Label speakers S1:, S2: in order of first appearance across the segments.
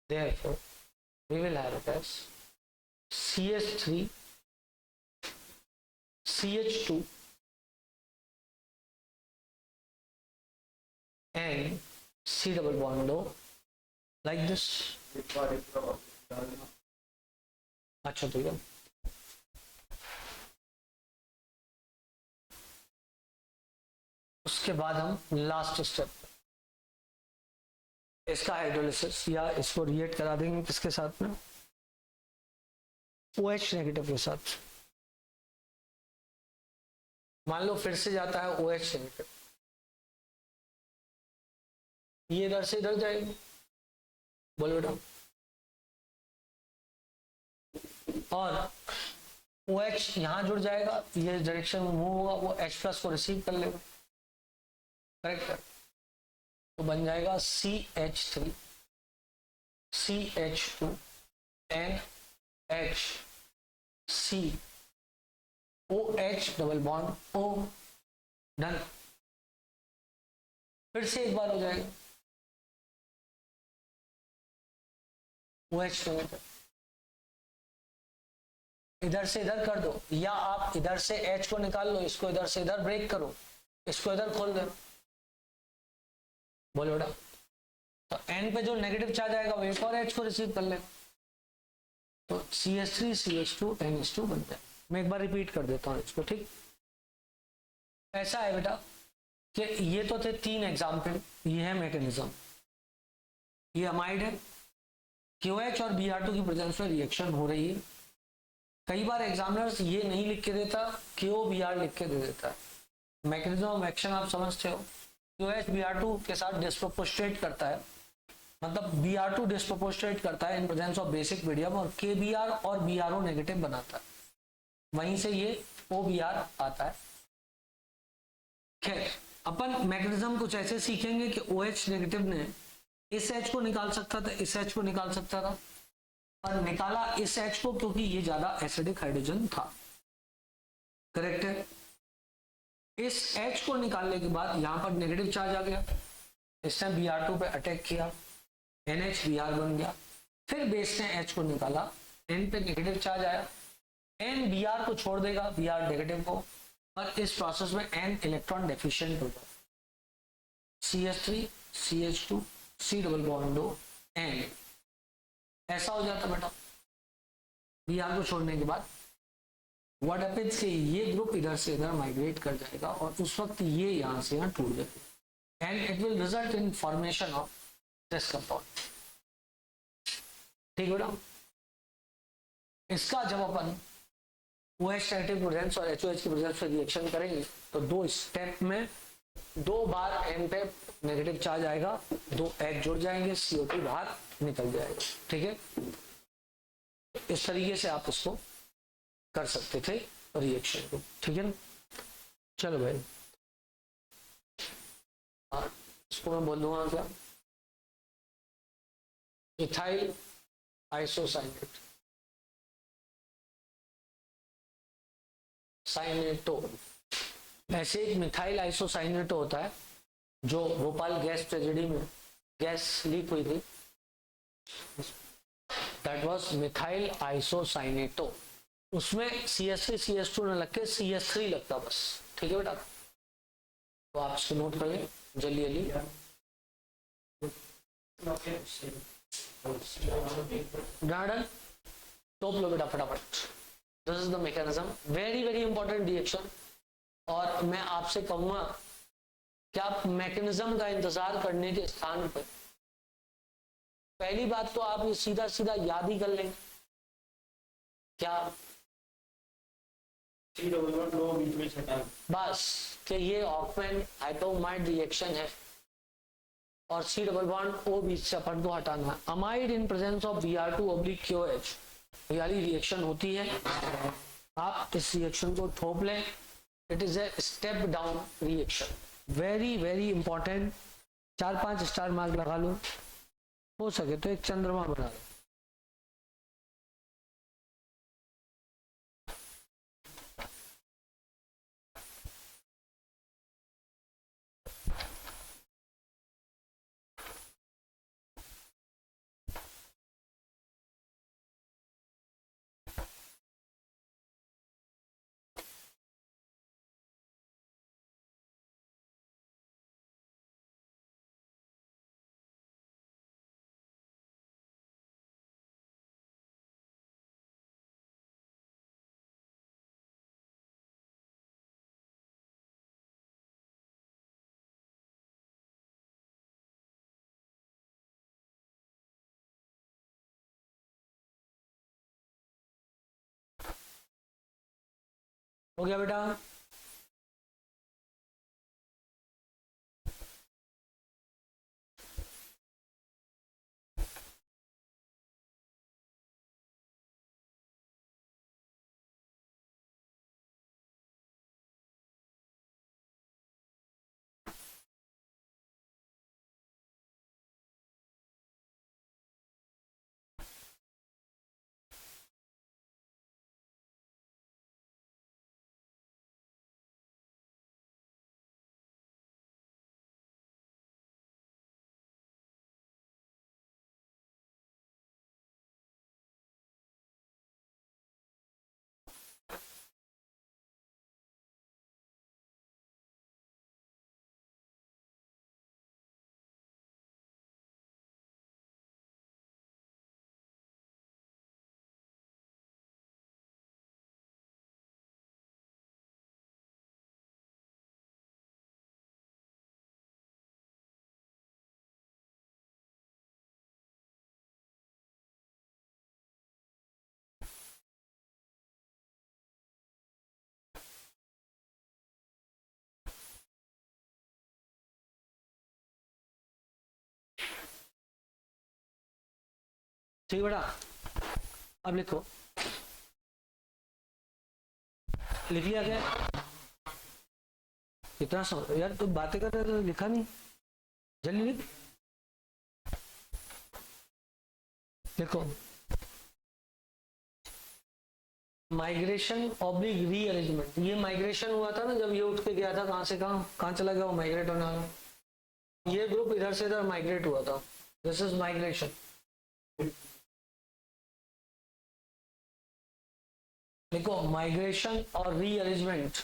S1: Therefore, we will have it as CH3 CH2 and C double bond O like this. अच्छा ठीक है, उसके बाद हम लास्ट स्टेप इसका हाइड्रोलिसिस या इसको रिएक्ट करा देंगे किसके साथ में, OH नेगेटिव के साथ। मान लो फिर से जाता है OH नेगेटिव, ये इधर से इधर जाएगी, बोलो बेटा, और OH यहां जुड़ जाएगा, ये डायरेक्शन में मूव होगा, वो H प्लस को रिसीव कर लेगा, करेक्ट है। तो बन जाएगा CH3 CH2 NH C OH double bond O, done. फिर से एक बार हो जाएगा OH नेगेटिव, इधर से इधर कर दो, या आप इधर से H को निकाल लो, इसको इधर से इधर ब्रेक करो, इसको इधर खोल दो, बोलो बेटा। तो N पे जो नेगेटिव चार्ज आएगा वो एक और H को रिसीव कर लेगा, तो CH3 CH2 NH2 बनता है। मैं एक बार रिपीट कर देता हूँ इसको, ठीक। ऐसा है बेटा कि ये तो थे 3 एग्जाम्पल, ये है मैकेनिज्म, ये अमाइड है, QH और Br2 की प्रेजेंस में रिएक्शन हो रही है। कई बार एग्जामिनर्स ये नहीं लिख के देता, QBr लिख के दे देता है। मैकेनिज्म ऑफ एक्शन आप समझते हो, QH Br2 के साथ डिस्प्रोपोर्शनेट करता है, मतलब Br2 डिस्प्रोपोर्शनेट करता है in presence of basic medium, और KBr और BrO नेगेटिव बनाता है, वहीं से ये OBr आता है। खैर, अपन मैकेनिज्म कुछ ऐसे सीखेंगे कि OH नेगेटिव ने इस H को निकाल सकता था, इस H को निकाल सकता था, और निकाला इस H को क्योंकि ये ज्यादा एसिडिक हाइड्रोजन था, करेक्ट है। इस H को निकालने के बाद यहां पर नेगेटिव चार्ज आ गया, इस टाइम Br2 पे अटैक किया, NHBr बन गया। फिर बेस ने H को निकाला, N पे नेगेटिव चार्ज आया, N Br को छोड़ देगा, Br नेगेटिव को, और इस प्रोसेस में N इलेक्ट्रॉन डेफिशिएंट होगा, CH3 CH2 C double bond O N, ऐसा हो जाता बेटा। Br को छोड़ने के बाद व्हाट हैपेंस कि ये ग्रुप इधर से इधर माइग्रेट कर जाएगा, और उस वक्त ये यहां से यहां टूट जाएगा, and it will result in formation of this compound, ठीक बेटा। इसका जब अपन OH नेगेटिव प्रेजेंस और HOH की प्रेजेंस पे रिएक्शन करेंगे तो 2 स्टेप में 2 बार N पे नेगेटिव चार्ज आएगा, 2 H जुड़ जाएंगे, CO2 बाहर निकल जाएगा, ठीक है। इस तरीके से आप इसको कर सकते थे रिएक्शन को, ठीक है ना। चलो भाई, इसको मैं बोल दूंगा क्या, इथाइल आइसोसाइनेट साइनेटो, ऐसे एक मिथाइल आइसोसाइनेटो होता है जो भोपाल गैस ट्रेजेडी में गैस लीक हुई थी, दैट वाज मिथाइल आइसोसाइनेटो, उसमें CH3 CH2 न लग के CH3 लगता बस, ठीक है बेटा। तो आप इसको नोट कर लें जल्दी जल्दी। डन, टोप लो बेटा फटाफट। This is the mechanism, very very important reaction, और मैं आपसे कहूंगा कि आप मैकेनिज्म का इंतजार करने के स्थान पर पहली बात तो आप ये सीधा सीधा याद ही कर लेंगे, क्या बस कि ये हॉफमैन हाइपोमाइड रिएक्शन है, और C डबल बॉन्ड O बीच से अपन को हटाना है। Amide in presence of Br2 oblique QH ये वाली रिएक्शन होती है, आप इस रिएक्शन को थोप लें, it is a step down reaction, very very important. 4-5 star mark लगा लो, हो सके तो एक चंद्रमा बना लो। हो गया बेटा? ठीक बेटा, अब लिखो। लिख लिया क्या? इतना यार तुम बातें कर रहे हो तो लिखा नहीं, जल्दी लिख। देखो, माइग्रेशन ऑब्लिक रीअरेंजमेंट, ये माइग्रेशन हुआ था ना जब ये उठ के गया था, कहां से कहां चला गया वो माइग्रेट होने वाला, ये ग्रुप इधर से इधर माइग्रेट हुआ था, दिस इज माइग्रेशन। देखो, माइग्रेशन और रीअरेंजमेंट,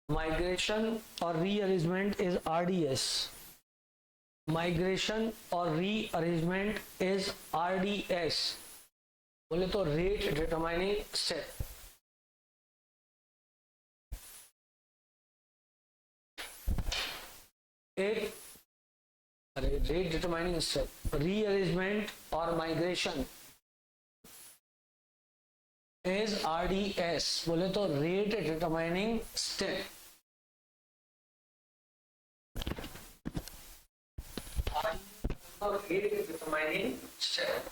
S1: माइग्रेशन और रीअरेंजमेंट इज आरडीएस, माइग्रेशन और रीअरेंजमेंट इज आरडीएस, बोले तो रेट डिटरमाइनिंग स्टेप। एक, अरे रेट डिटरमाइनिंग स्टेप, रीअरेंजमेंट और माइग्रेशन इज आरडीएस, बोले तो rate determining step. Rate determining step.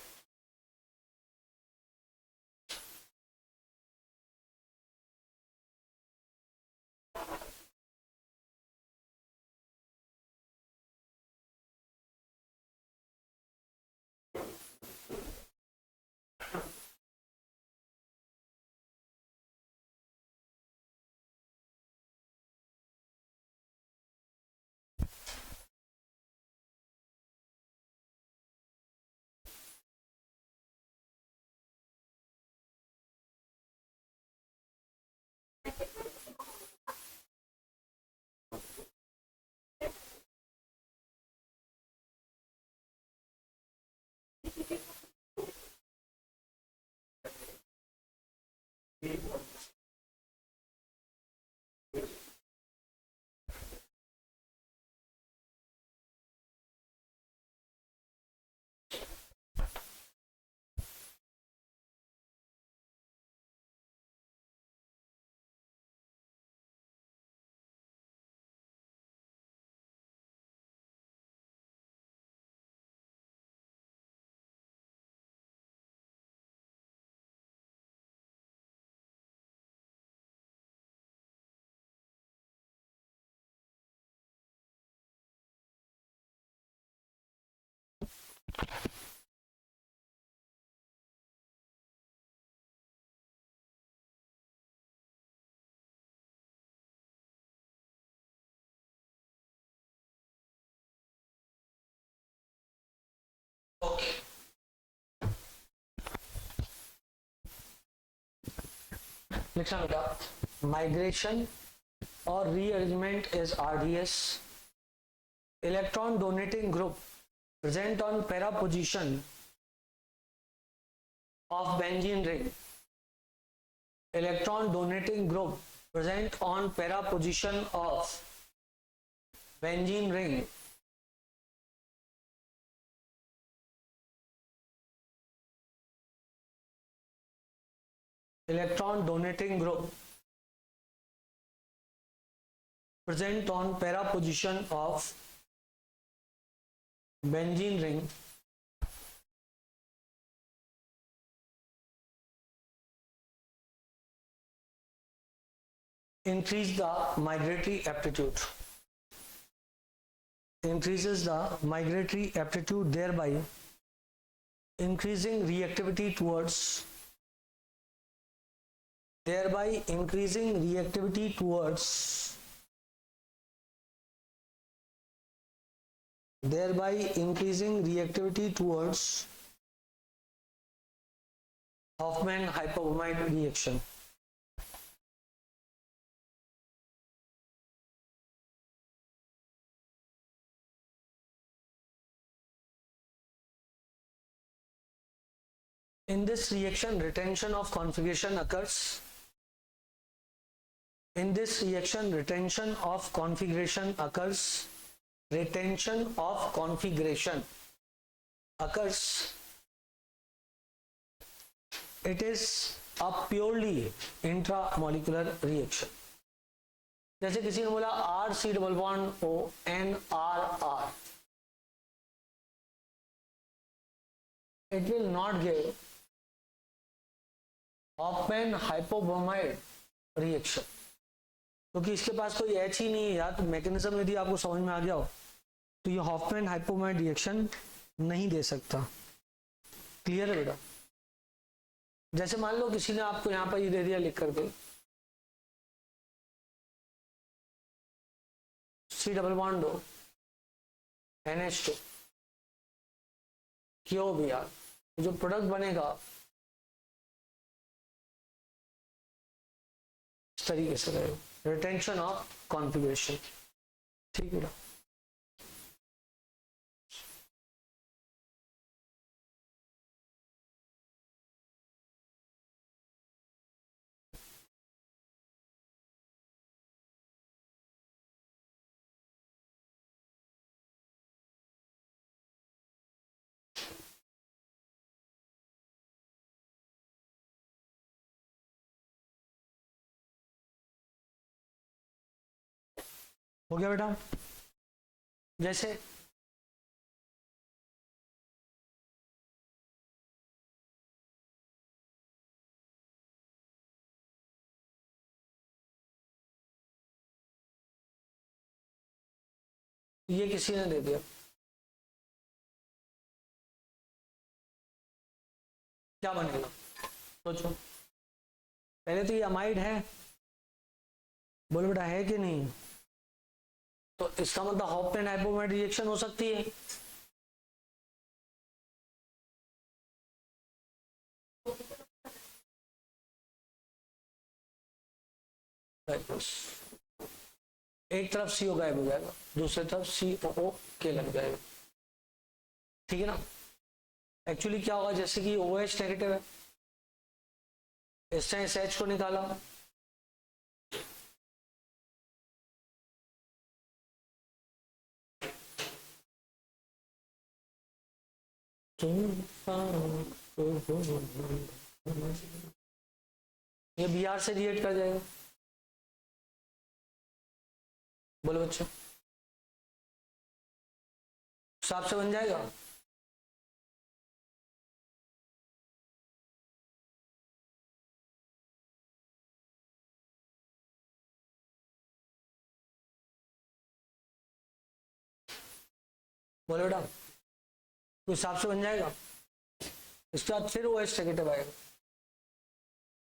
S1: लिखना बेटा, माइग्रेशन और rearrangement is RDS, electron donating group present on para position of benzene ring, electron donating group present on para position of benzene ring electron donating group present on para position of benzene ring increase the migratory aptitude, increases the migratory aptitude, thereby increasing reactivity towards, thereby increasing reactivity towards, thereby increasing reactivity towards Hofmann hypobamide reaction. In this reaction, retention of configuration occurs. In this reaction, retention of configuration occurs. Retention of configuration occurs. It is a purely intramolecular reaction. जैसे किसी ने बोला R C double bond O N R R, it will not give Hoffmann hypobromide reaction, क्योंकि इसके पास कोई H ही नहीं है यार। तो मैकेनिज्म यदि आपको समझ में आ गया हो तो ये हॉफमैन हाइपोब्रोमाइड रिएक्शन नहीं दे सकता। क्लियर है बेटा? जैसे मान लो किसी ने आपको यहाँ पर ये दे दिया लिख करके C डबल बॉन्ड हो NH2 क्यों भी यार, जो प्रोडक्ट बनेगा इस तरीके से रहेगा, रिटेंशन ऑफ कॉन्फ़िगरेशन। ठीक है, हो गया बेटा? जैसे ये किसी ने दे दिया, क्या बनेगा सोचो। पहले तो ये अमाइड है, बोलो बेटा है कि नहीं? तो इसका मतलब हॉफमैन हाइपोब्रोमाइड रिएक्शन हो सकती है। एक तरफ CO गायब हो जाएगा, दूसरी तरफ COO के लग जाएगा। ठीक है ना? एक्चुअली क्या होगा, जैसे कि OH नेगेटिव है, इसने इस H को निकाला, ये Br से रिएक्ट कर जाएगा। बोलो बच्चों, हिसाब से बन जाएगा। बोलो बेटा, तो हिसाब से बन जाएगा। इसके बाद फिर OH नेगेटिव आएगा,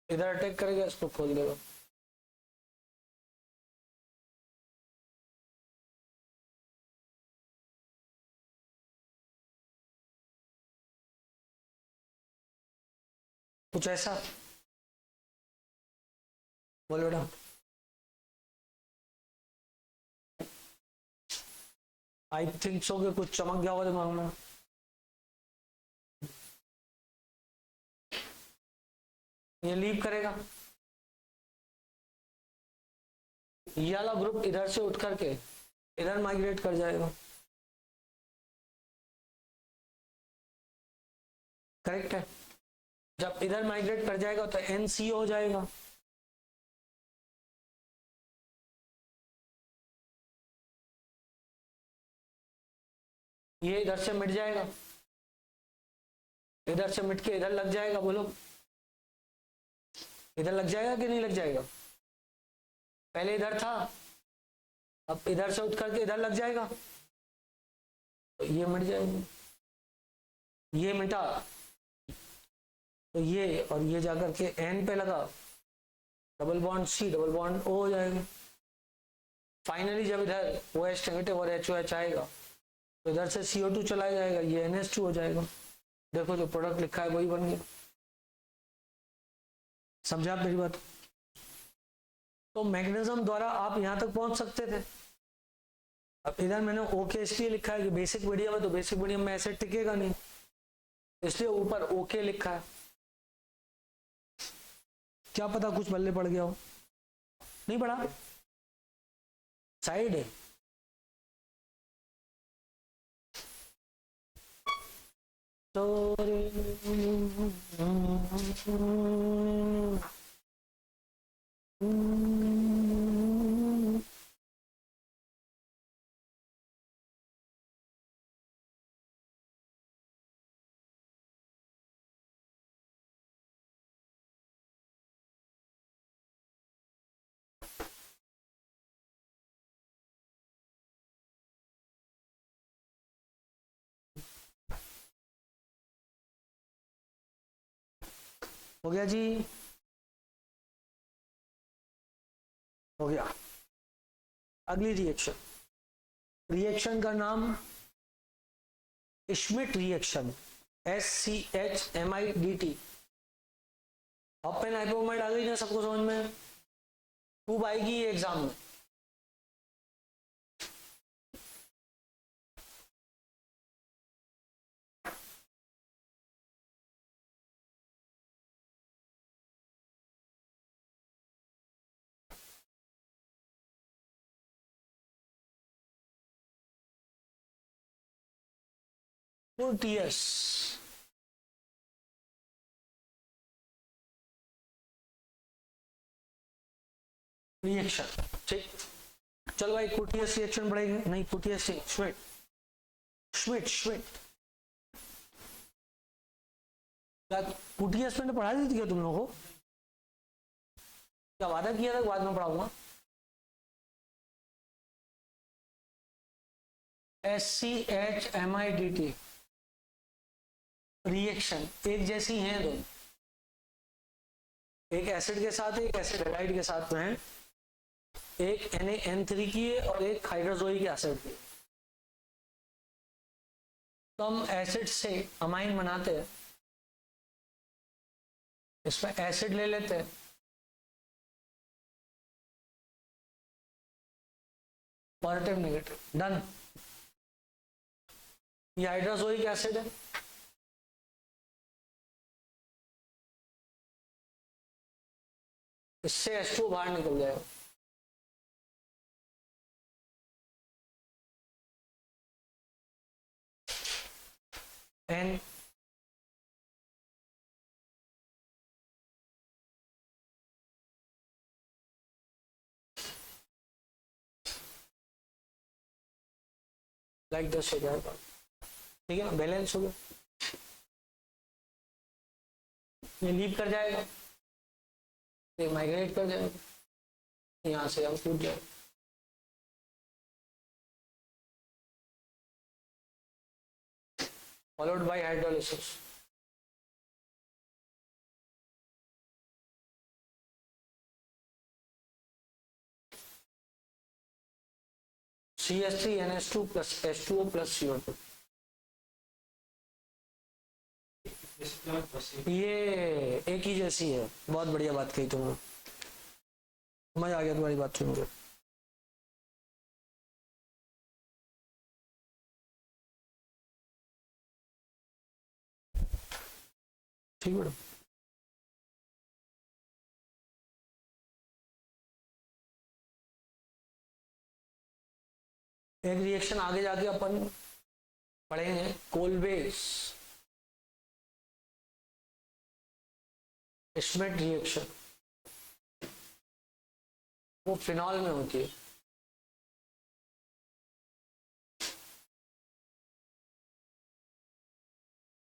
S1: इधर अटैक करेगा, इसको खोल देगा। कुछ ऐसा, बोलो बेटा। आई थिंक सो कि कुछ चमक गया होगा दिमाग में। ये लीव करेगा, ये वाला ग्रुप इधर से उठ करके इधर माइग्रेट कर जाएगा। करेक्ट है? जब इधर माइग्रेट कर जाएगा तो NCO हो जाएगा। ये इधर से मिट जाएगा, इधर से मिट के इधर लग जाएगा। बोलो इधर लग जाएगा कि नहीं लग जाएगा? पहले इधर था, अब इधर से उठ करके इधर लग जाएगा, तो ये मिट जाएगा। ये मिटा तो ये और ये जाकर के N पे लगा, double bond C double bond O हो जाएगा। फाइनली जब इधर OH नेगेटिव और HOH आएगा तो इधर से CO2 चला जाएगा, ये NH2 हो जाएगा। देखो जो प्रोडक्ट लिखा है वही बन गया। समझा आप मेरी बात? तो मैग्नेटिज्म द्वारा आप यहां तक पहुंच सकते थे। अब इधर मैंने ओके इसलिए लिखा है कि बेसिक मीडियम है, तो बेसिक मीडियम में ऐसे टिकेगा नहीं, इसलिए ऊपर ओके लिखा है। क्या पता कुछ बल्ले पड़ गया हो, नहीं पड़ा, साइड है। तो हो गया जी, हो गया। अगली रिएक्शन, रिएक्शन का नाम श्मिट रिएक्शन, SCHMIDT। ऑप्शन हाइपोमेट आ गई ना सबको समझ में? खूब आएगी ये एग्जाम में। TS रिएक्शन, ठीक। चलो भाई कुटियस रिएक्शन पढ़ेंगे, नहीं कुटियस नहीं, श्मिट श्मिट श्मिट। क्या कुटियस मैंने पढ़ा दी थी क्या तुम लोगों को? क्या वादा किया था बाद में पढ़ाऊंगा? SCHMIDT रिएक्शन एक जैसी हैं दोनों, एक एसिड के साथ एक एसिड हैलाइड के साथ में है, एक NaN3 की है और एक हाइड्रोजोइक एसिड की। तो हम एसिड से अमाइन बनाते हैं, इसमें एसिड ले लेते हैं, पॉजिटिव नेगेटिव, डन। ये हाइड्रोजोइक एसिड है, इससे H2 बाहर निकल जाएगा। N लाइक दस हो जाएगा, ठीक है ना, बैलेंस हो गया। ये लीव कर जाएगा, ये माइग्रेट कर जाएगा, यहाँ से हम टूट जाएगा। Followed by hydrolysis. CH3NH2 plus H2O plus CO2। ये एक ही जैसी है। बहुत बढ़िया बात कही तुमने, समझ आ गया तुम्हारी बात सुन के। ठीक मैडम। एक रिएक्शन आगे जाके अपन पढ़ेंगे, कोलबेस श्मिट रिएक्शन वो फिनॉल में होती है।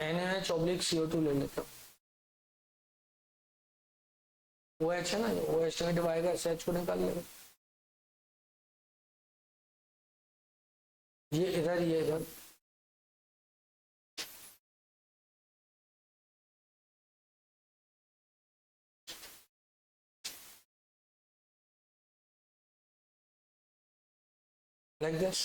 S1: NaOH/CO2 ले लेते हो, OH है ना, OH नेगेटिव आएगा, SH को निकाल लेगा, ये इधर, ये इधर, like this।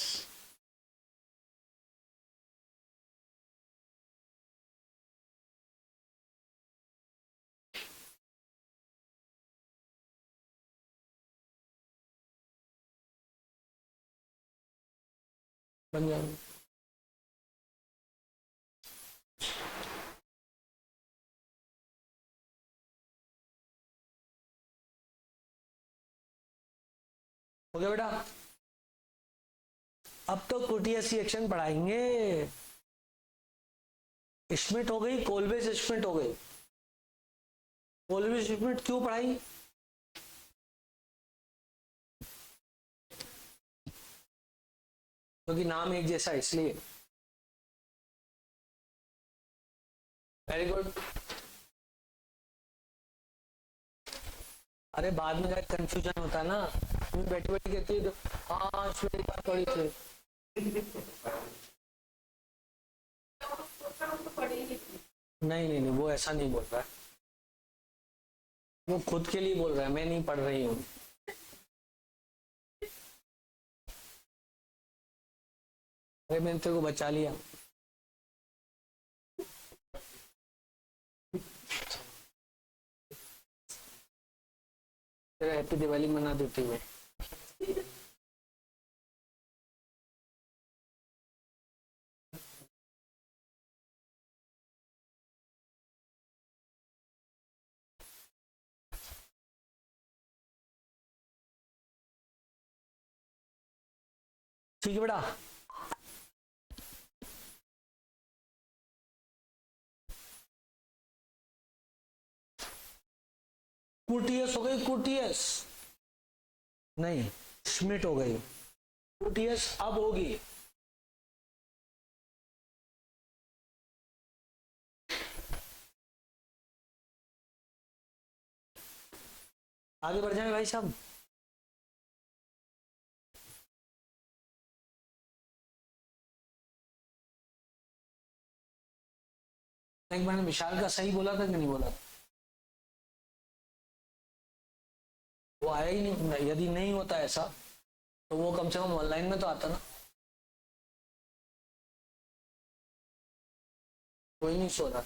S1: बन जाएगा। हो गया बेटा। अब तो कुटियस रिएक्शन पढ़ाएंगे। श्मिट हो गई, कोलबेस श्मिट हो गई। कोलबेस श्मिट क्यों पढ़ाई? क्योंकि नाम एक जैसा इसलिए। Very good. अरे बाद में जाकर कंफ्यूजन होता है ना, बैठी बैठी कहती है हाँ श्वेत बात पढ़ी थी। नहीं नहीं नहीं, वो ऐसा नहीं बोल रहा है, वो खुद के लिए बोल रहा है, मैं नहीं पढ़ रही हूँ। अरे मैंने तेरे को बचा लिया। तेरा हैप्पी दिवाली मना देती हूँ। ठीक है बेटा। कुटियस हो गई, कुटियस नहीं, श्मिट हो गई। कुटियस अब होगी आगे बढ़ जाए भाई साहब। एक मैंने विशाल का सही बोला था कि नहीं बोला था? वो आया ही नहीं। यदि नहीं होता ऐसा तो वो कम से कम ऑनलाइन में तो आता ना। कोई नहीं सो रहा।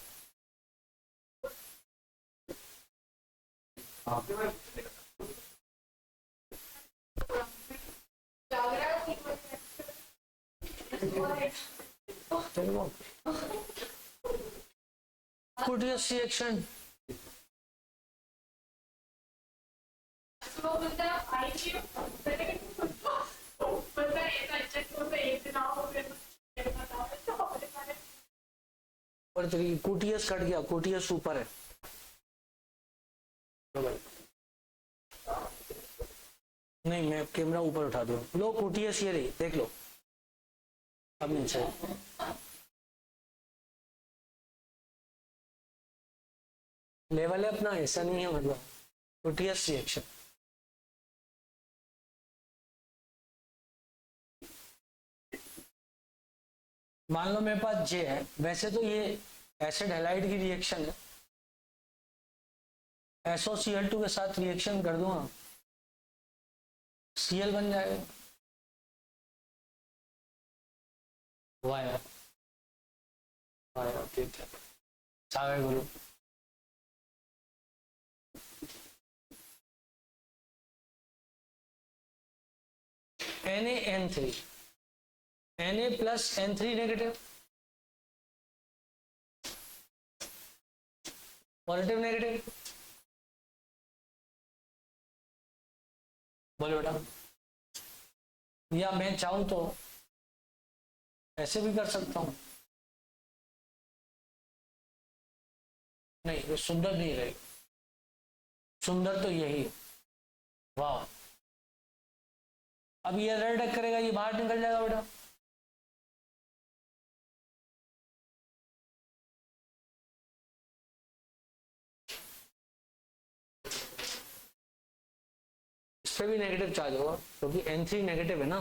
S1: हाँ। Courteous reaction. और तेरी कुटियस कट गया, कुटियस ऊपर है। नहीं, मैं कैमरा ऊपर उठा दूं। लो कुटियस ये रही, देख लो। अब नीचे लेवल है अपना, ऐसा नहीं है मतलब। कुटियस रिएक्शन मान लो मेरे पास जे है, वैसे तो ये एसिड हैलाइड की रिएक्शन है। SOCl2 के साथ रिएक्शन कर दूंगा, Cl बन जाएगा। वाया वाया ठीक है, सागर गुरु। Na+N3 Na+N3 negative, positive negative. बोलो बेटा। या मैं चाहूं तो ऐसे भी कर सकता हूं। नहीं, ये सुंदर नहीं रहेगा। सुंदर तो यही है। वाह, अब ये रेड करेगा, ये बाहर निकल जाएगा बेटा। इस पे भी नेगेटिव चार्ज होगा क्योंकि N3 नेगेटिव है ना,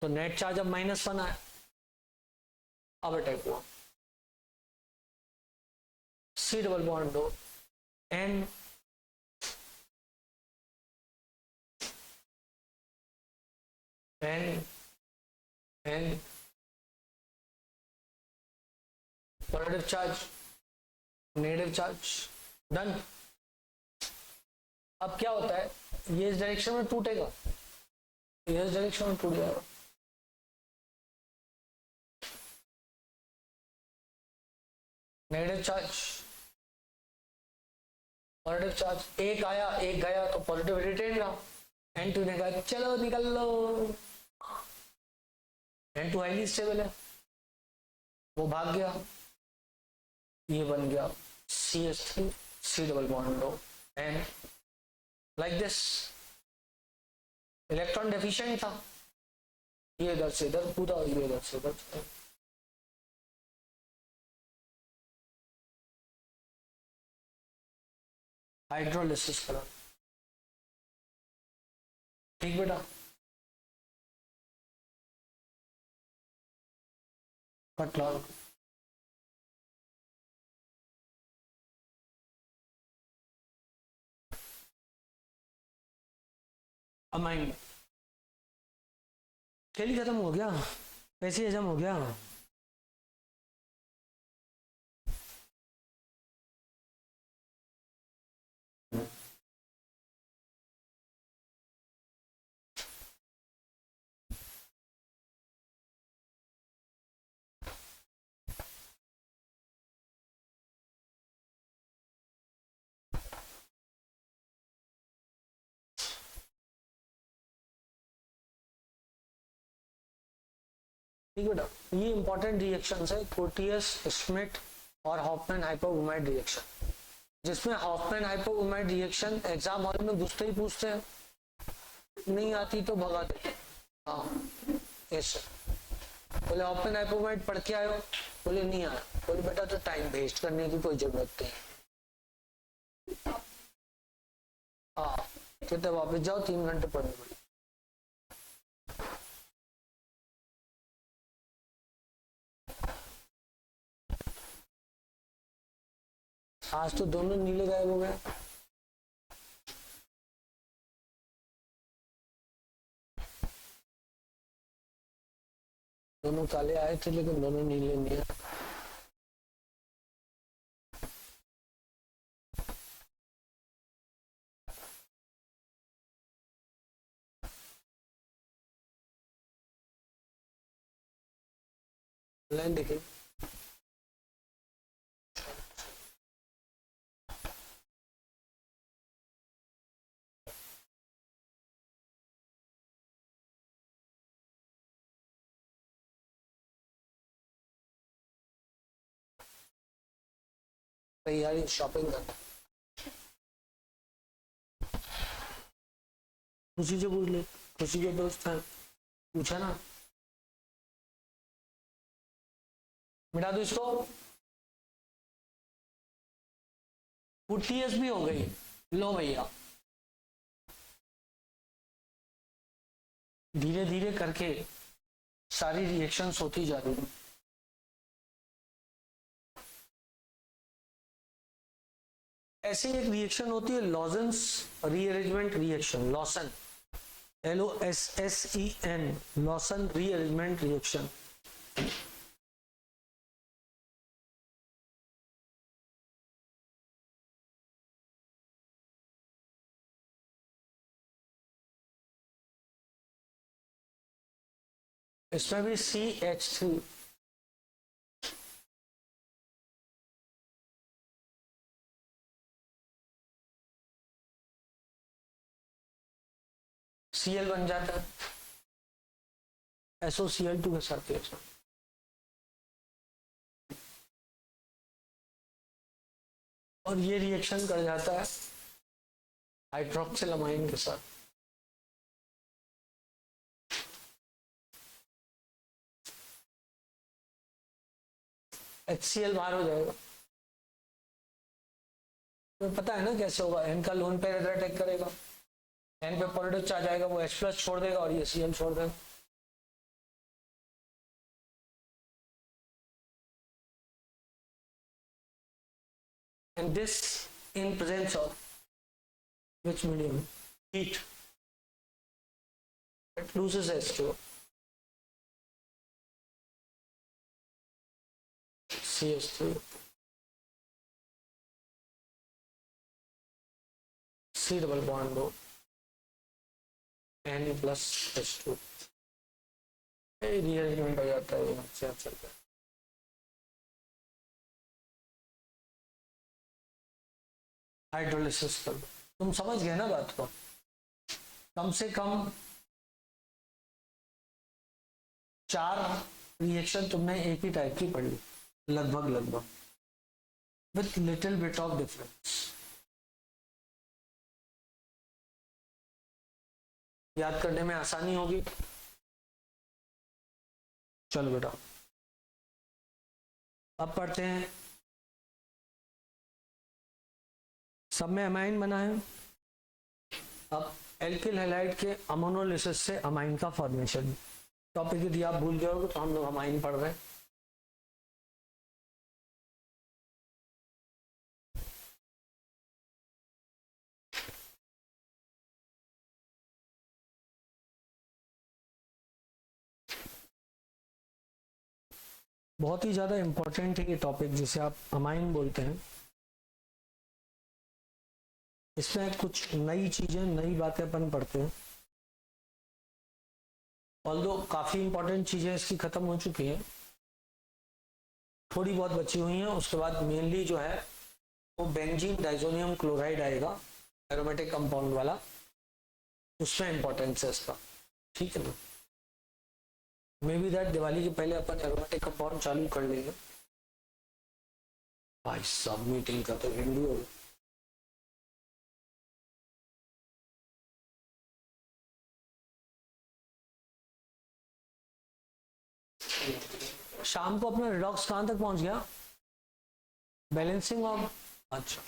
S1: तो नेट चार्ज अब -1 आया। अब अटैक हुआ, C डबल बॉन्ड दो N N N positive charge, negative charge, done. अब क्या होता है, ये इस डायरेक्शन में टूटेगा, ये इस डायरेक्शन में टूट जाएगा। नेगेटिव चार्ज, पॉजिटिव चार्ज, एक आया एक गया तो पॉजिटिव रिटेन रहा। N2 ने कहा चलो निकल लो, N2 हाईली स्टेबल है, वो भाग गया, ये बन गया CH3, C double bond low and like this. Electron deficient था, ये इधर से इधर कूदा, ये इधर से इधर। हाइड्रोलिसिस करा, ठीक बेटा। कट लॉग, अमाइन, खेल ही खत्म हो गया, पैसे हजम हो गया। ठीक बेटा, ये इंपॉर्टेंट रिएक्शन है, कोटियस स्मिट और हॉफमैन हाइपोब्रोमाइड रिएक्शन, जिसमें Hoffmann hypobromide reaction exam hall में घुसते ही पूछते हैं, नहीं आती तो भगा देते। हाँ ऐसे बोले हॉफमैन हाइपोब्रोमाइड पढ़ के आयो, बोले नहीं आया, बोले बेटा तो टाइम वेस्ट करने की कोई जरूरत नहीं। हाँ कहते वापस जाओ, 3 घंटे पढ़ने पड़े। आज तो दोनों नीले गायब हो गए। दोनों काले आए थे लेकिन दोनों नीले नहीं आए। लाइन देखिए, तैयारी शॉपिंग करना। खुशी से पूछ ले, खुशी के दोस्त है, पूछा ना, मिटा दो इसको। TS भी हो गई, लो भैया, धीरे धीरे करके सारी रिएक्शंस होती जा रही है। ऐसी एक रिएक्शन होती है lozenges rearrangement reaction, Lawson, LOSSEN, Lawson rearrangement reaction. इसमें भी CH3, Cl बन जाता है SOCl2 के साथ रिएक्शन, और ये रिएक्शन कर जाता है हाइड्रोक्सिल अमाइन के साथ। HCl बाहर हो जाएगा। तो पता है ना कैसे होगा, एन का लोन पेयर इधर अटैक करेगा, एन पे पॉजिटिव चार्ज आएगा, वो H+ छोड़ देगा और ये Cl छोड़ देगा। And this in presence of which medium? Heat. It loses H2O. CH3. C double bond O. N plus H2. Rearrangement हो जाता है, अच्छा चलता है। हाइड्रोलिसिस कर, तुम समझ गए ना बात को। कम से कम 4 रिएक्शन तुमने एक ही टाइप की पढ़ ली, लगभग with little bit of difference. याद करने में आसानी होगी। चलो बेटा अब पढ़ते हैं। सब में अमाइन बना है। अब एल्किल हैलाइड के अमोनोलिसिस से अमाइन का फॉर्मेशन। टॉपिक यदि आप भूल गए हो तो हम लोग अमाइन पढ़ रहे हैं। बहुत ही ज़्यादा इम्पोर्टेंट है ये टॉपिक जिसे आप अमाइन बोलते हैं। इसमें कुछ नई चीज़ें, नई बातें अपन पढ़ते हैं। ऑल्दो काफ़ी इम्पोर्टेंट चीज़ें इसकी ख़त्म हो चुकी हैं, थोड़ी बहुत बची हुई हैं। उसके बाद मेनली जो है वो बेंजीन डाइजोनियम क्लोराइड आएगा, एरोमेटिक कंपाउंड वाला, उसमें इम्पोर्टेंस है इसका, ठीक है ना। मे बी दैट दिवाली के पहले अपन एरोमेटिक कंपाउंड चालू कर लेंगे। भाई सब मीटिंग का तो हिंदी होगा। शाम को अपना रिडॉक्स कहां तक पहुंच गया? बैलेंसिंग ऑफ, अच्छा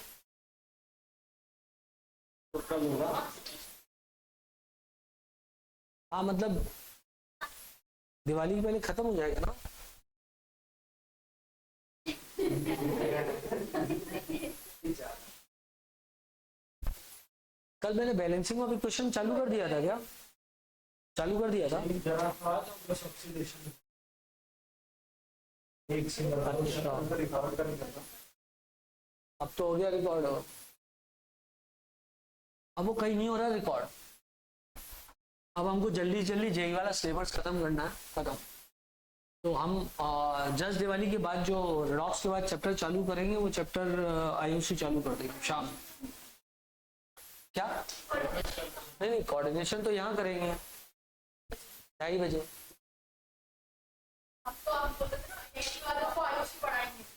S1: हाँ, मतलब दिवाली के पहले खत्म हो जाएगा ना। कल मैंने बैलेंसिंग ऑफ इक्वेशन चालू कर दिया था क्या? चालू कर दिया था। अब तो हो गया रिकॉर्ड। अब वो कहीं नहीं हो रहा रिकॉर्ड। अब हमको जल्दी जल्दी जेई वाला सिलेबस खत्म करना है, खत्म। तो हम जस्ट दिवाली के बाद जो रिडॉक्स के बाद चैप्टर चालू करेंगे वो चैप्टर आईयूसी चालू कर देंगे शाम। क्या? नहीं, कोऑर्डिनेशन तो यहाँ करेंगे 2:30 बजे।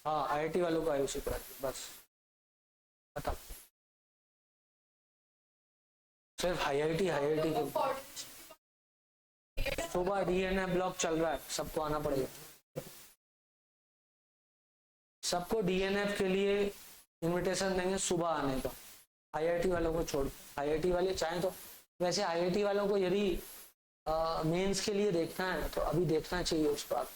S1: हाँ, आईआईटी वालों को आईयूसी पढ़ाएंगे, बस खत्म। सिर्फ आईआईटी सुबह डीएनए ब्लॉक चल रहा है, सबको आना पड़ेगा। सबको डीएनएफ के लिए इनविटेशन देंगे सुबह आने का, आईआईटी वालों को छोड़। आईआईटी वाले चाहें तो, वैसे आईआईटी वालों को यदि मेंस के लिए देखना है तो अभी देखना चाहिए उस बात।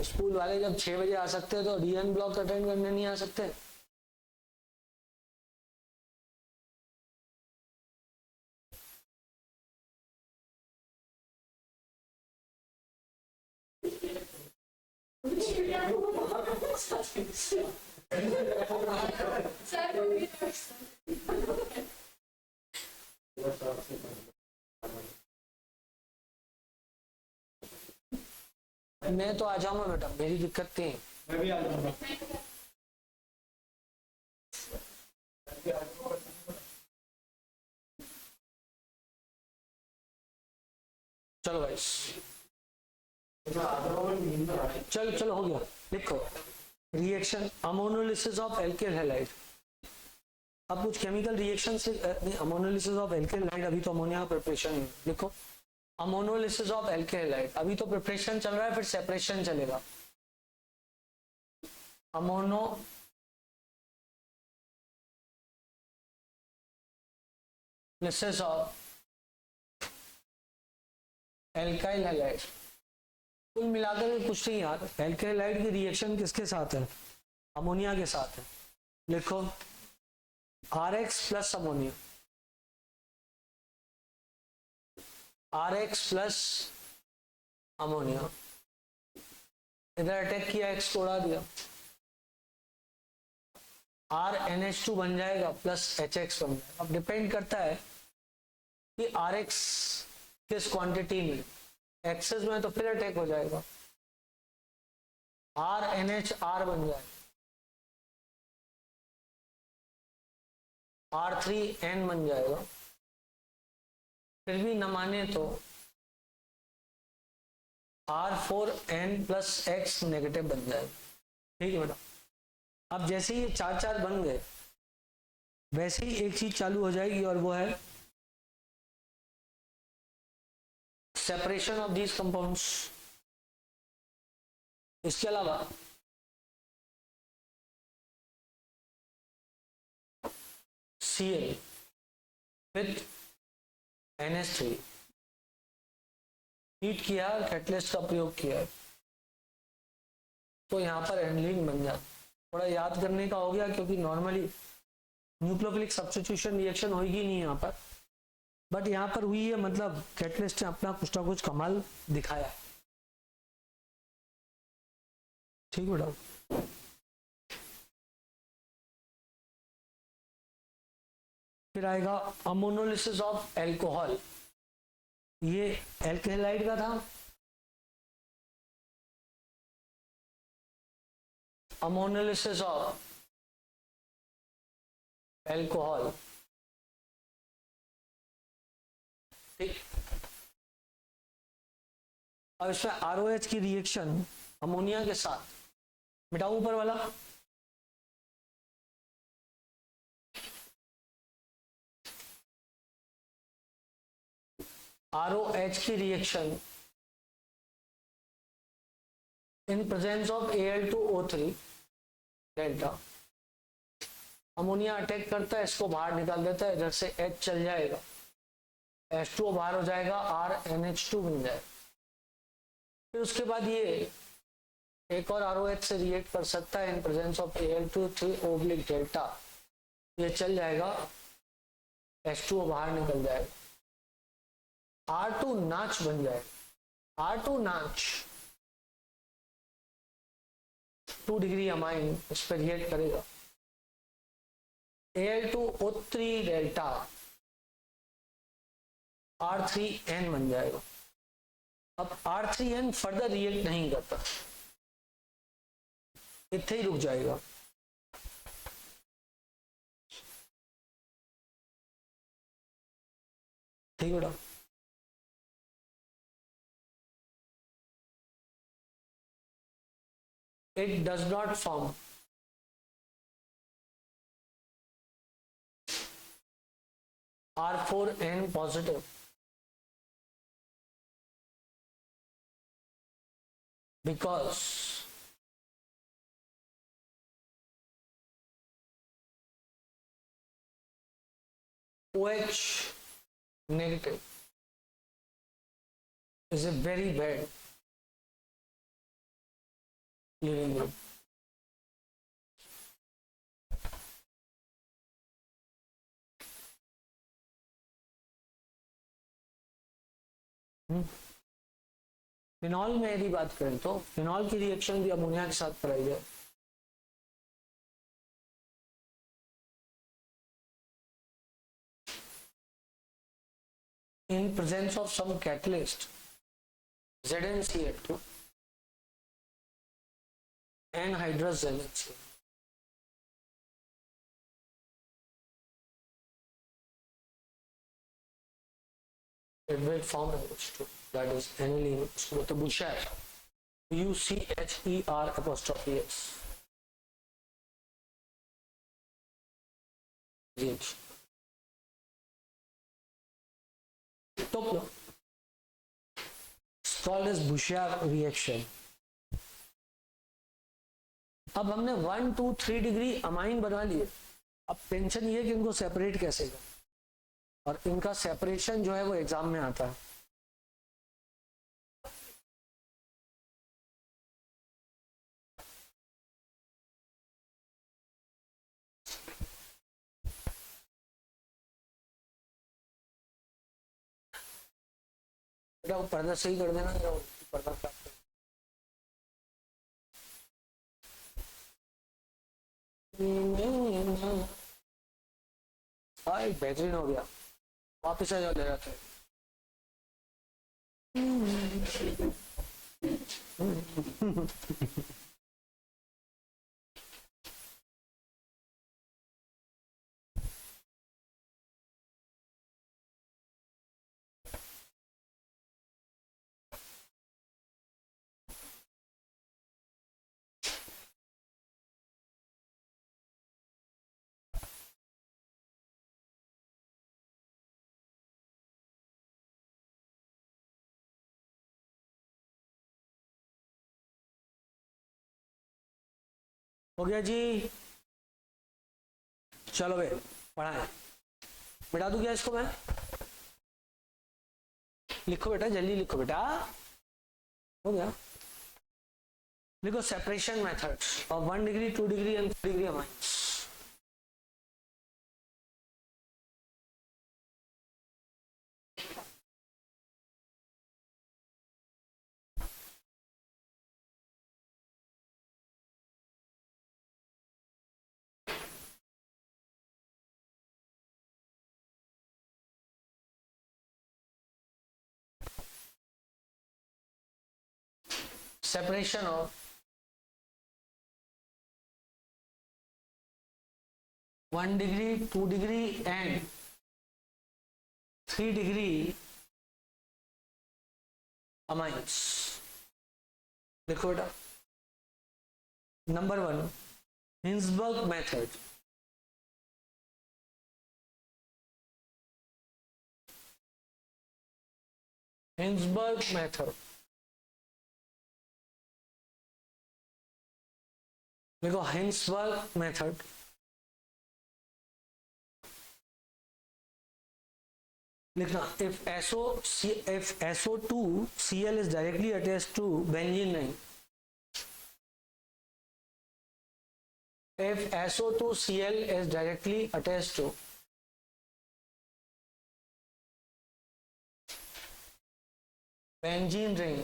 S1: स्कूल वाले जब 6 बजे आ सकते हैं तो डीएन ब्लॉक अटेंड करने नहीं आ सकते? मैं तो आ जाऊंगा बेटा, मेरी दिक्कत नहीं। मैं भी आ जाऊंगा। चलो भाई, चलो हो गया। लिखो reaction ammonolysis of alkyl halide. अब कुछ केमिकल रिएक्शन से अमोनोलिसिस ऑफ एल्केन हाइड, अभी तो अमोनिया प्रिपरेशन लिखो, अमोनोलिसिस ऑफ एल्केन हाइड, अभी तो प्रिपरेशन चल रहा है, फिर सेपरेशन चलेगा। अमोनोलिसिस ऑफ एल्काइल हैलाइड, कुल मिलाकर के कुछ नहीं यार, एल्काइल हैलाइड की रिएक्शन किसके साथ है, अमोनिया के साथ है। लिखो RX plus ammonia, RX plus ammonia, इधर अटैक किया, X को उड़ा दिया, RNH2 बन जाएगा प्लस HX बन जाएगा। अब डिपेंड करता है कि RX किस क्वांटिटी में, एक्सेस में तो फिर अटैक हो जाएगा, RNHR बन जाएगा, R3N बन जाएगा, फिर भी न माने तो R4N प्लस X नेगेटिव बन जाएगा। ठीक है बेटा, अब जैसे ही ये चार चार बन गए वैसे ही एक चीज चालू हो जाएगी और वो है सेपरेशन ऑफ दीज कंपाउंड्स। इसके अलावा Cl विथ NH3 हीट किया, कैटलिस्ट का प्रयोग किया, तो यहाँ पर एंडलिन बन जाता। थोड़ा याद करने का हो गया क्योंकि नॉर्मली न्यूक्लियोफिलिक सब्स्टिट्यूशन रिएक्शन होगी नहीं यहाँ पर, बट यहाँ पर हुई है, मतलब कैटलिस्ट ने अपना कुछ ना कुछ कमाल दिखाया। ठीक बेटा, फिर आएगा अमोनोलिसिस ऑफ एल्कोहल, ये एल्केलाइड का था, अमोनोलिसिस ऑफ एल्कोहल। ठीक, अब इसमें ROH की रिएक्शन अमोनिया के साथ, मिटाओ ऊपर वाला, ROH की reaction in presence of Al2O3 delta, ammonia attack करता है, इसको बाहर निकाल देता है, इधर से H चल जाएगा, H2O बाहर हो जाएगा, RNH2 बन जाएगा। फिर उसके बाद ये एक और ROH से रिएक्ट कर सकता है in presence of Al2O3 delta, ये चल जाएगा, H2O बाहर निकल जाएगा, R2 नाच बन जाएगा, R2 नाच 2 डिग्री अमाइन इस पर रिएक्ट करेगा, Al2O3 डेल्टा R3N बन जाएगा। अब R3N फर्दर रिएक्ट नहीं करता, इतने ही रुक जाएगा। ठीक बेटा, it does not form R4N positive because OH negative is a very bad leaving group. Phenol में यदि बात करें तो फिनॉल की रिएक्शन भी अमोनिया के साथ कराई जाए, in presence of some catalyst ZnCl2 anhydrous ZnCl. It will form H2, that is aniline, उसको तो Bushehr, UCHER apostrophe S, reaction. तो कॉल्ड एज बुशियर रिएक्शन। अब हमने 1 2 3 डिग्री अमाइन बना लिए। अब टेंशन ये है कि इनको सेपरेट कैसे करें, और इनका सेपरेशन जो है वो एग्जाम में आता है। बेटा वो पर्दा सही कर देना, जरा पर्दा साफ कर। बेहतरीन हो गया, वापिस आ जाओ, ले जाते हैं। हो गया जी, चलो बे पढ़ाएं। मिटा दूं क्या इसको मैं? लिखो बेटा, जल्दी लिखो बेटा। हो गया, लिखो separation method of 1 degree 2 degree and 3 degree amines. Separation of 1 degree, 2 degree and 3 degree amines. देखो बेटा, number 1 Hinsberg method. Hinsberg method देखो, हिंसबर्ग मेथड लिखना। if SO2 Cl is directly attached to benzene ring, if SO2 Cl is directly attached to benzene ring,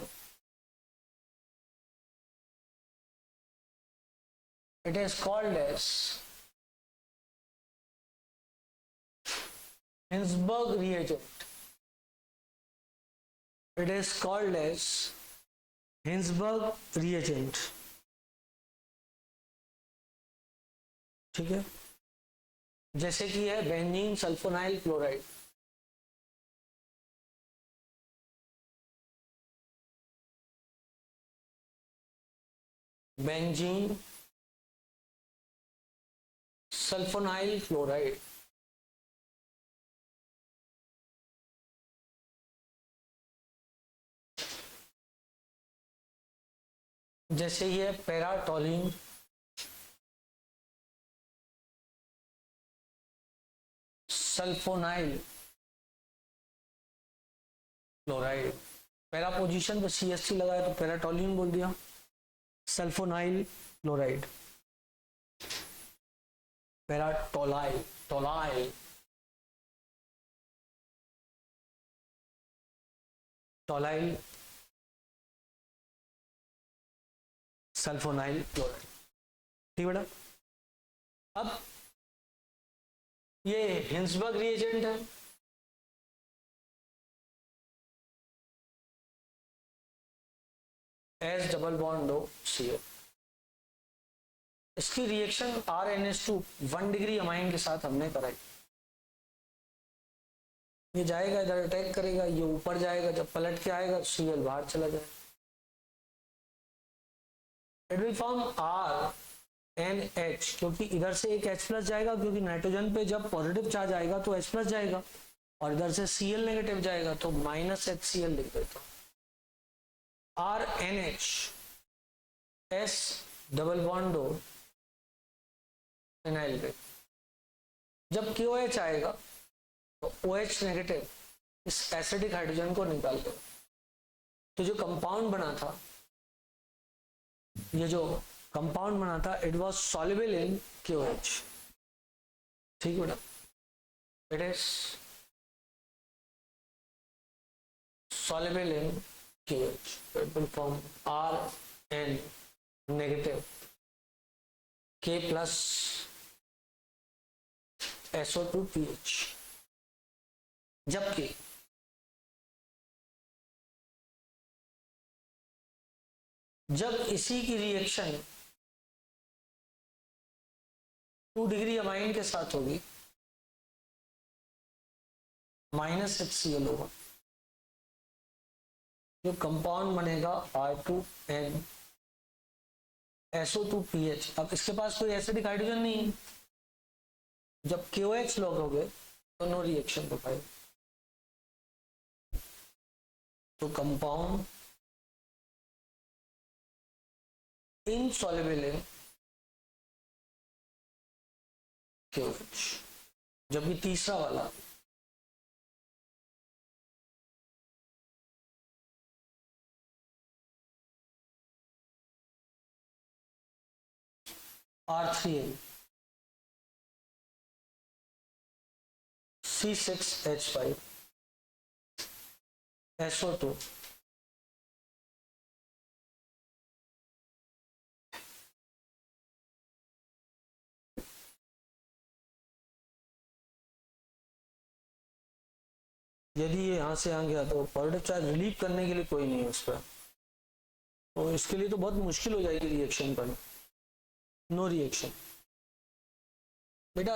S1: it is called as Hinsberg reagent. It is called as Hinsberg reagent. ठीक है, जैसे कि है benzene sulphonyl chloride. Benzene sulphonyl chloride जैसे ही है paratoluene sulphonyl chloride. Para position पे CH3 लगाया तो पैराटोलिन बोल दिया, sulphonyl chloride paratolyl tolyl tolyl sulphonyl chloride. ठीक बेटा, अब ये हिंसबर्ग रिएजेंट है। S double bond O CO, इसकी रिएक्शन RNH2 1 डिग्री अमाइन के साथ हमने कराई। ये जाएगा इधर अटैक करेगा, ये ऊपर जाएगा, जब पलट के आएगा Cl बाहर चला जाएगा। It will form R N H, क्योंकि इधर से एक H प्लस जाएगा, क्योंकि नाइट्रोजन पे जब पॉजिटिव चार्ज आएगा तो H प्लस जाएगा, और इधर से Cl नेगेटिव जाएगा तो माइनस HCl लिख देता हूँ। R N H S double bond दो फिनाइल पे, जब KOH आएगा तो OH नेगेटिव इस एसिडिक हाइड्रोजन को निकाल दो। तो जो कंपाउंड बना था, ये जो कंपाउंड बना था, it was soluble in KOH। ठीक है बेटा, it is soluble in KOH. It will form Rn negative K plus SO2 pH। जबकि जब इसी की रिएक्शन 2 डिग्री अमाइन के साथ होगी, माइनस HCl होगा, जो कंपाउंड बनेगा R2N SO2pH। अब इसके पास कोई एसिडिक हाइड्रोजन नहीं है, जब KOH लगोगे तो नो रिएक्शन दिखाएगा, तो कंपाउंड इनसॉल्युबल इन KOH। जबकि तीसरा वाला R3N C6H5 SO2 यदि ये यहाँ से यहाँ गया तो पॉजिटिव चार्ज रिलीव करने के लिए कोई नहीं है उस पर, तो इसके लिए तो बहुत मुश्किल हो जाएगी रिएक्शन पर। नो रिएक्शन बेटा,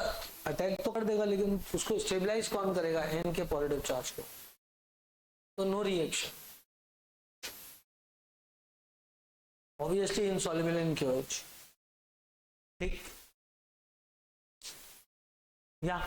S1: अटैक तो कर देगा लेकिन उसको स्टेबलाइज कौन करेगा, एन के पॉजिटिव चार्ज को, तो no reaction, obviously insoluble in KOH। ठीक या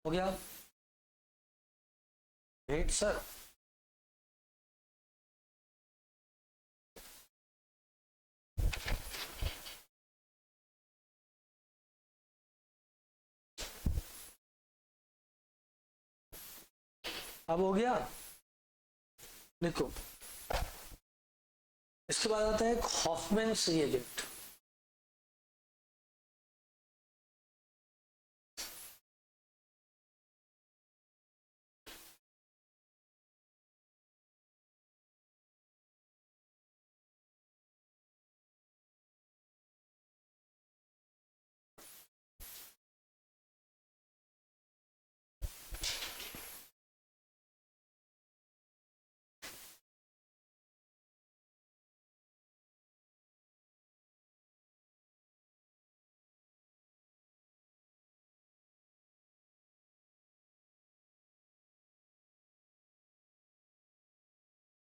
S1: हो गया? Great sir. अब हो गया, देखो इसके बाद आता है हॉफमैन्स रिएजेंट।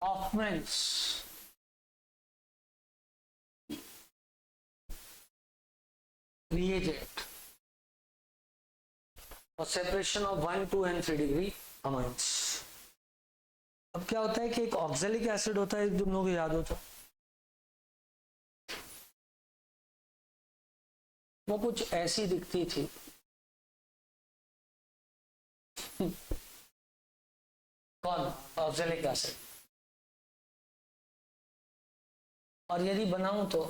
S1: हॉफमैन्स reagent और separation of 1, 2 and 3 degree amines. अब क्या होता है कि एक ऑक्जेलिक एसिड होता है, तुम लोगों को याद हो तो, वो कुछ ऐसी दिखती थी। कौन? Oxalic acid. और यदि बनाऊं तो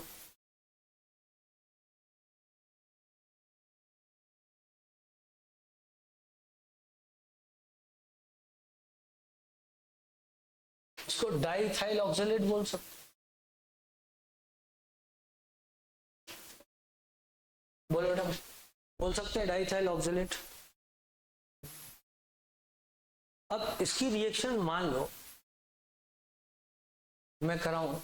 S1: इसको डाइथाइल ऑक्जेलेट बोल सकते, बोलो बेटा, बोल सकते हैं डाइथाइल ऑक्जेलेट। अब इसकी रिएक्शन मान लो मैं कराऊं,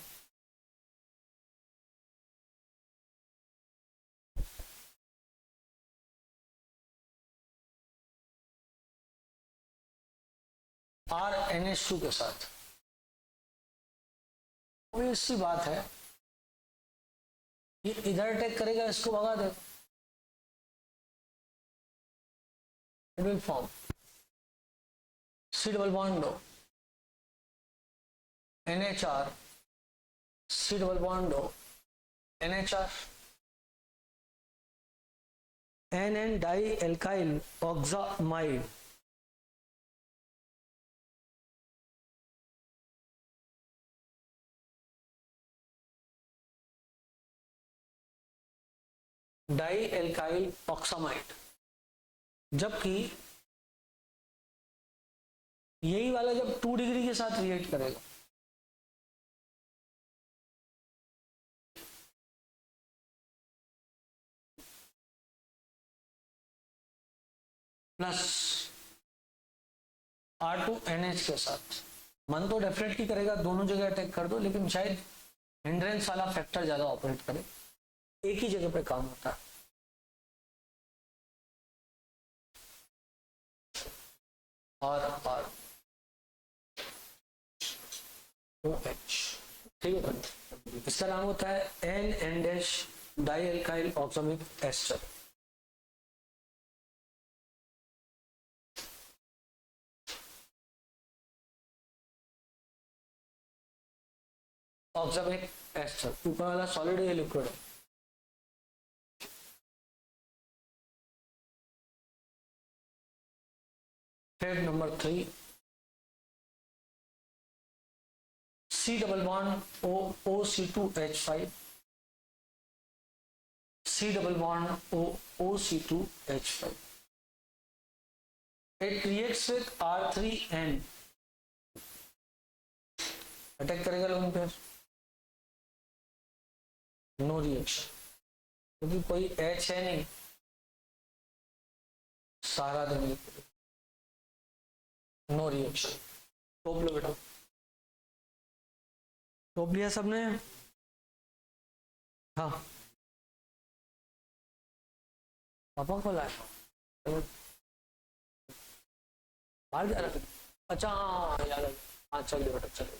S1: RNH2 के साथ, कोई सी बात है, ये इधर अटैक करेगा, इसको भगा देगा, it will form C double bond O, NHR, C double bond O, NHR, NN di alkyl oxamide, di alkyl oxamide. जबकि यही वाला जब 2 डिग्री के साथ रिएक्ट करेगा, प्लस R2NH के साथ, मन तो डेफिनेटली करेगा, दोनों जगह अटैक कर दो, लेकिन शायद हिंड्रेंस वाला फैक्टर ज्यादा ऑपरेट करे, एक ही जगह पे काम होता है। और OH, ठीक है, इसका नाम होता है N di alkyl oxamic ester. Oxamic ester ऊपर वाला सॉलिड है, लिक्विड है। फिर number 3, C double bond O, OC2H5, C double bond O, OC2H5, it reacts with R3N, attack करेगा लोन पे, नो रिएक्शन, क्योंकि कोई H है नहीं, सारा दिन नो रिएक्शन। टोप लो बेटा, टोप लिया सबने? हाँ, पापा को लाया, बाहर जा रहा, अच्छा हाँ यार, हाँ चलिए बेटा चलिए।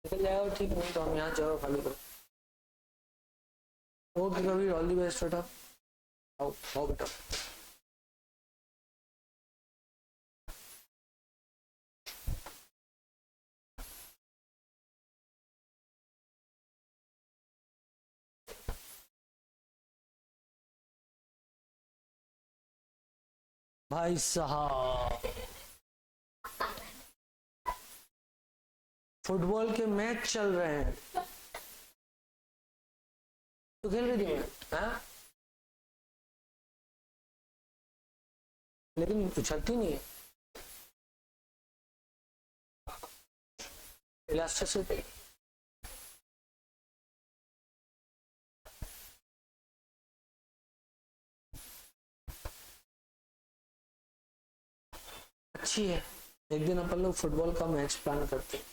S1: निकल जाएगा ठीक, नहीं तो हम यहाँ जगह खाली करो। ओके कभी, ऑल दी बेस्ट बेटा, आओ बेटा। भाई साहब, फुटबॉल के मैच चल रहे हैं, तो खेल रही थी मैं, लेकिन उछलती नहीं है, इलास्टिसिटी। अच्छी है, एक दिन अपन लोग फुटबॉल का मैच प्लान करते हैं।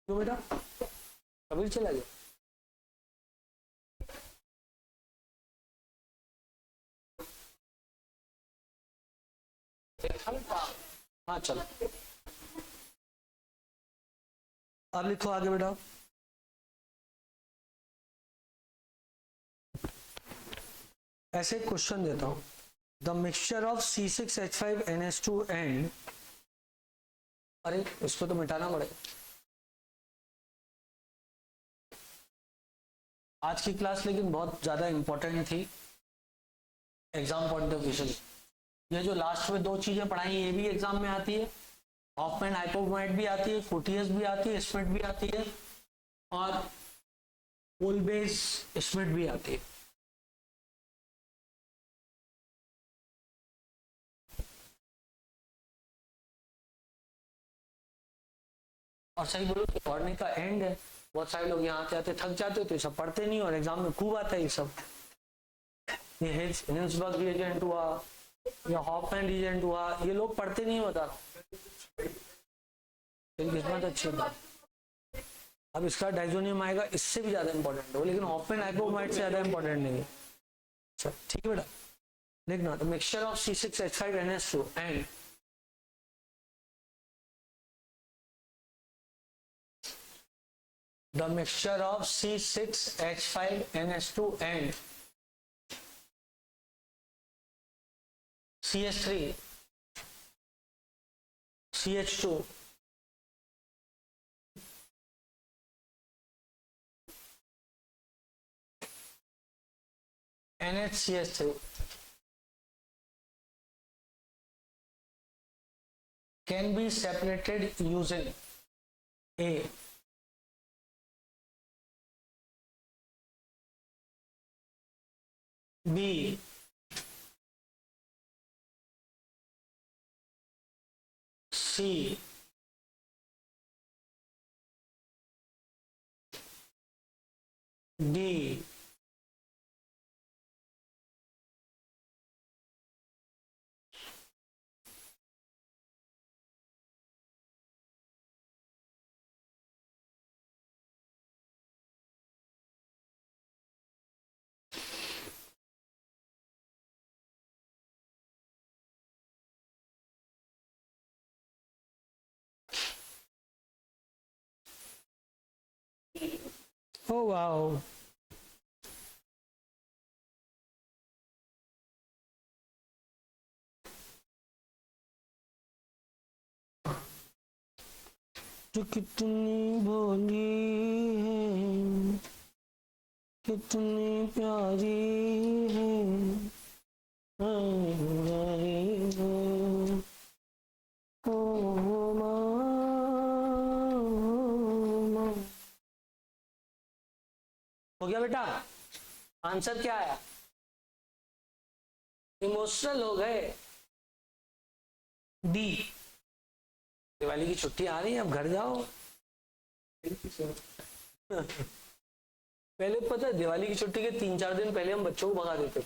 S1: क्यों बेटा? कबीर चला गया। हाँ चलो, अब लिखो आगे बेटा। ऐसे क्वेश्चन देता हूं, the mixture of C6H5NH2 and, अरे इसको तो मिटाना पड़ेगा। आज की क्लास लेकिन बहुत ज्यादा इंपॉर्टेंट थी एग्जाम पॉइंट ऑफ व्यू से। ये जो लास्ट में दो चीजें पढ़ाई ये भी एग्जाम में आती है, हॉफमैन हाइपोमेट भी आती है, फोर्टियस भी आती है, स्मिथ भी आती है, और पोलबेज स्मिथ भी आती है। और सही बोलो तो पढ़ने का एंड है। बहुत सारे लोग यहाँ आते आते थक जाते तो ये सब पढ़ते नहीं, और एग्जाम में खूब आता है ये सब। ये हिल्सबर्ग रिएजेंट हुआ या हॉफमैन रिएजेंट हुआ, ये लोग पढ़ते नहीं, बता रहा हूँ। किस्मत अच्छी बात। अब इसका डाइजोनियम आएगा, इससे भी ज्यादा इंपॉर्टेंट है, लेकिन हॉफमैन हाइपोमेट से ज्यादा इंपॉर्टेंट नहीं है। अच्छा ठीक है बेटा, देखना the mixture of C6H5NH2 and the mixture of C6H5NH2 and CH3 CH2 NHCH3 can be separated using A, B, C, D, oh wow, तो कितनी भोली है, कितनी प्यारी है, हो गया बेटा? आंसर क्या है? इमोशनल हो गए। डी, दिवाली की छुट्टी आ रही है, अब घर जाओ। पहले पता है दिवाली की छुट्टी के 3-4 दिन पहले हम बच्चों को भगा देते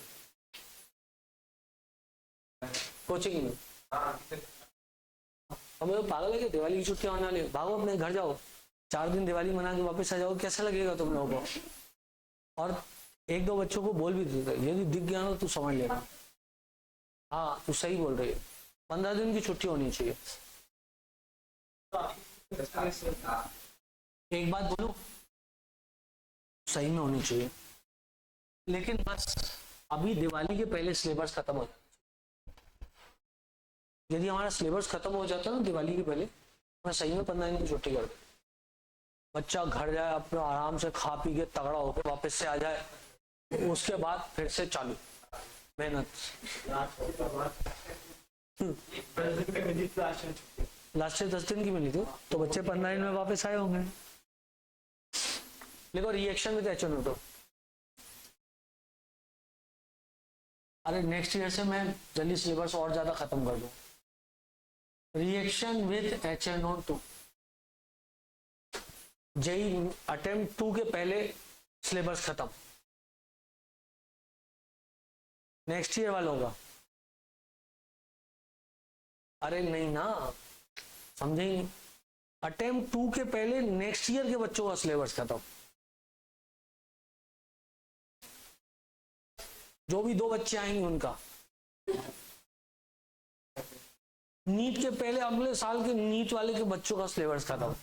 S1: कोचिंग में। हमें तो पागल है कि दिवाली की छुट्टी आने वाली है, भागो अपने घर जाओ, 4 दिन दिवाली मना के वापस आ जाओ, कैसा लगेगा तुम लोगों को? और 1-2 बच्चों को बोल भी देते, यदि दिख गया ना तो समझ लेना। हाँ तू सही बोल रही है, 15 दिन की छुट्टी होनी चाहिए। एक बात बोलूं, सही में होनी चाहिए, लेकिन बस अभी दिवाली के पहले सिलेबस खत्म हो जाए। यदि हमारा सिलेबस खत्म हो जाता है ना दिवाली के पहले, मैं सही में 15 दिन की छुट्टी कर दूं, बच्चा घर जाए अपने आराम से खा पी के तगड़ा होकर वापस से आ जाए, उसके बाद फिर से चालू मेहनत। लास्ट से 10 दिन की मिली थी तो बच्चे 15 दिन में वापस आए होंगे। देखो रिएक्शन विद H1O2, अरे नेक्स्ट ईयर से मैं जल्दी सिलेबस और ज्यादा खत्म कर दूं। Reaction with HNO2 JEE attempt 2 के पहले सिलेबस खत्म, नेक्स्ट ईयर वालों का। अरे नहीं ना, समझे ही नहीं। अटेम्प्ट 2 के पहले नेक्स्ट ईयर के बच्चों का सिलेबस खत्म। जो भी 2 बच्चे आएंगे उनका, नीट के पहले अगले साल के नीट वाले के बच्चों का सिलेबस खत्म।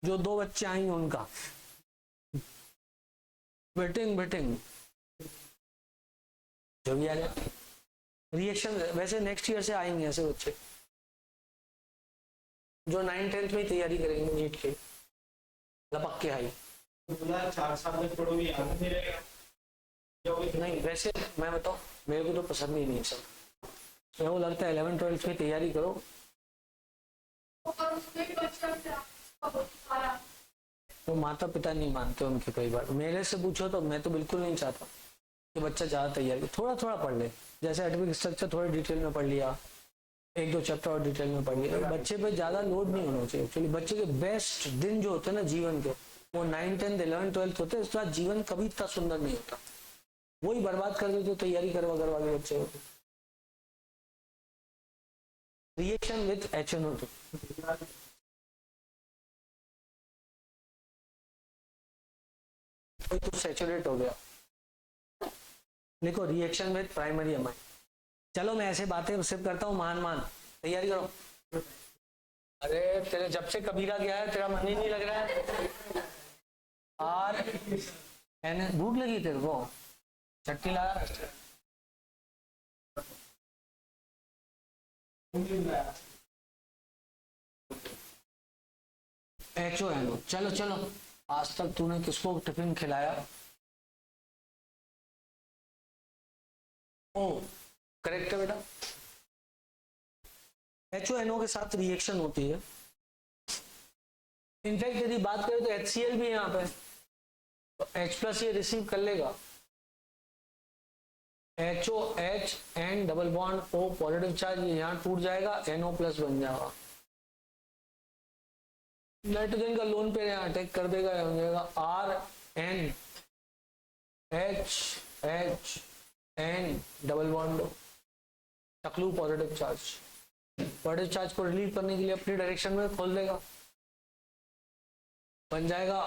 S1: जो 2 बच्चे आएंगे उनका बेटिंग जो भी आ जाए रिएक्शन। वैसे नेक्स्ट ईयर से आएंगे ऐसे बच्चे जो 9th-10th में तैयारी करेंगे नीट के, लपक के आई।
S2: 4 साल में थोड़ा भी याद नहीं रहेगा।
S1: नहीं वैसे मैं बताऊं, मेरे को तो पसंद ही नहीं सब। मेरे को लगता है 11th-12th में तैयारी करो। तो माता पिता नहीं मानते उनके, कई बार मेरे से पूछो तो मैं तो बिल्कुल नहीं चाहता कि बच्चा ज़्यादा तैयारी, थोड़ा थोड़ा पढ़ ले। जैसे एटॉमिक स्ट्रक्चर थोड़े डिटेल में पढ़ लिया, 1-2 चैप्टर और डिटेल में पढ़ लिया। बच्चे पे ज़्यादा लोड नहीं होना चाहिए। एक्चुअली बच्चे के बेस्ट दिन जो होते हैं ना जीवन के, वो 9th, 10th, 11th, 12th होते हैं। उसके बाद जीवन कभी इतना सुंदर नहीं होता। वही बर्बाद कर देते तैयारी करवा के बच्चे। रिएक्शन विथ HNO2, तो सैचुरेट हो गया। देखो रिएक्शन विथ प्राइमरी अमाइन। चलो मैं ऐसे बातें सिर्फ करता हूँ, मान तैयारी करो। अरे तेरे जब से कबीरा गया है तेरा मन ही नहीं लग रहा है। RN, भूख लगी तेरे को, चट्टी ला। HONO, चलो आज तक तूने किसको टिफिन खिलाया? ओ करेक्ट है बेटा। HONO के साथ रिएक्शन होती है। इनफैक्ट यदि बात करें तो HCl भी है यहाँ पे, तो H+ ये रिसीव कर लेगा। HOH and double bond O positive charge यहाँ टूट जाएगा, NO+ बन जाएगा। नाइट्रोजन का लोन पे यहाँ अटैक कर देगा, हो जाएगा RN H and double bond टकलू पॉजिटिव चार्ज को रिलीव करने के लिए अपनी डायरेक्शन में खोल देगा, बन जाएगा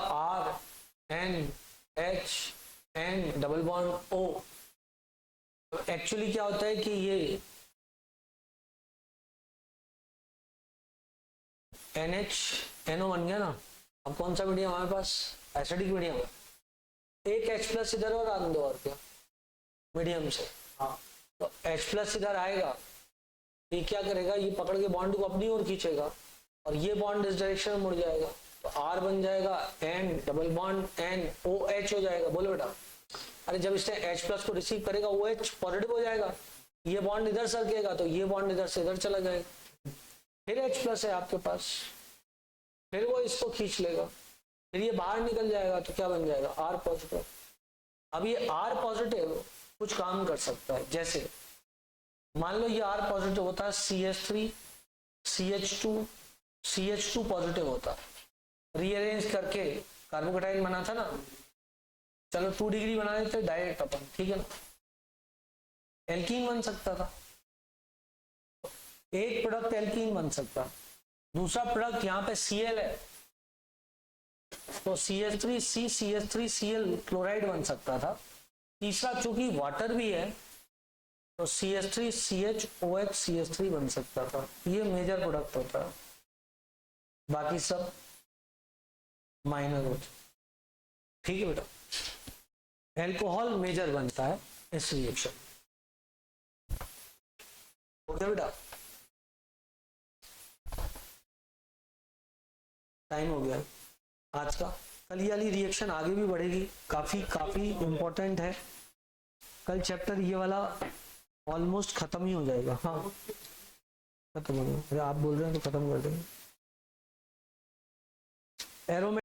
S1: RNH and double bond O। तो एक्चुअली क्या होता है कि ये NH NO बन गया ना। अब कौन सा मीडियम हमारे पास? एसिडिक मीडियम है। एक H+ इधर और आने दो, और क्या मीडियम से। हाँ, तो H+ इधर आएगा, ये क्या करेगा, ये पकड़ के बॉन्ड को अपनी ओर खींचेगा और ये बॉन्ड इस डायरेक्शन में मुड़ जाएगा, तो R बन जाएगा N डबल बॉन्ड NOH हो जाएगा। बोलो बेटा। अरे जब इसने H+ को रिसीव करेगा OH पॉजिटिव हो जाएगा, ये बॉन्ड इधर सरकेगा तो ये बॉन्ड इधर से इधर चला जाएगा, फिर H+ है आपके पास, फिर वो इसको खींच लेगा, फिर ये बाहर निकल जाएगा तो क्या बन जाएगा, R पॉजिटिव। अब ये R पॉजिटिव कुछ काम कर सकता है। जैसे मान लो ये R पॉजिटिव होता है, CH3 CH2 पॉजिटिव होता है, रीअरेंज करके कार्बोकेटाइन बना था ना। चलो 2 डिग्री बना देते डायरेक्ट अपन, ठीक है ना। एल्कीन बन सकता था, एक प्रोडक्ट एल्कीन बन सकता, दूसरा प्रोडक्ट यहाँ पे Cl है तो CH3C CH3Cl क्लोराइड बन सकता था। तीसरा चूंकि वाटर भी है तो CH3CHOH CH3 बन सकता था। ये मेजर प्रोडक्ट होता है, बाकी सब माइनर होता। ठीक है बेटा। एल्कोहल मेजर बनता है इस रिएक्शन। ओके बेटा, टाइम हो गया आज का। कल ये वाली रिएक्शन आगे भी बढ़ेगी, काफी इंपॉर्टेंट है। कल चैप्टर ये वाला ऑलमोस्ट खत्म ही हो जाएगा। हाँ खत्म हो गया, आप बोल रहे हैं तो खत्म कर देंगे। एरोमेटिक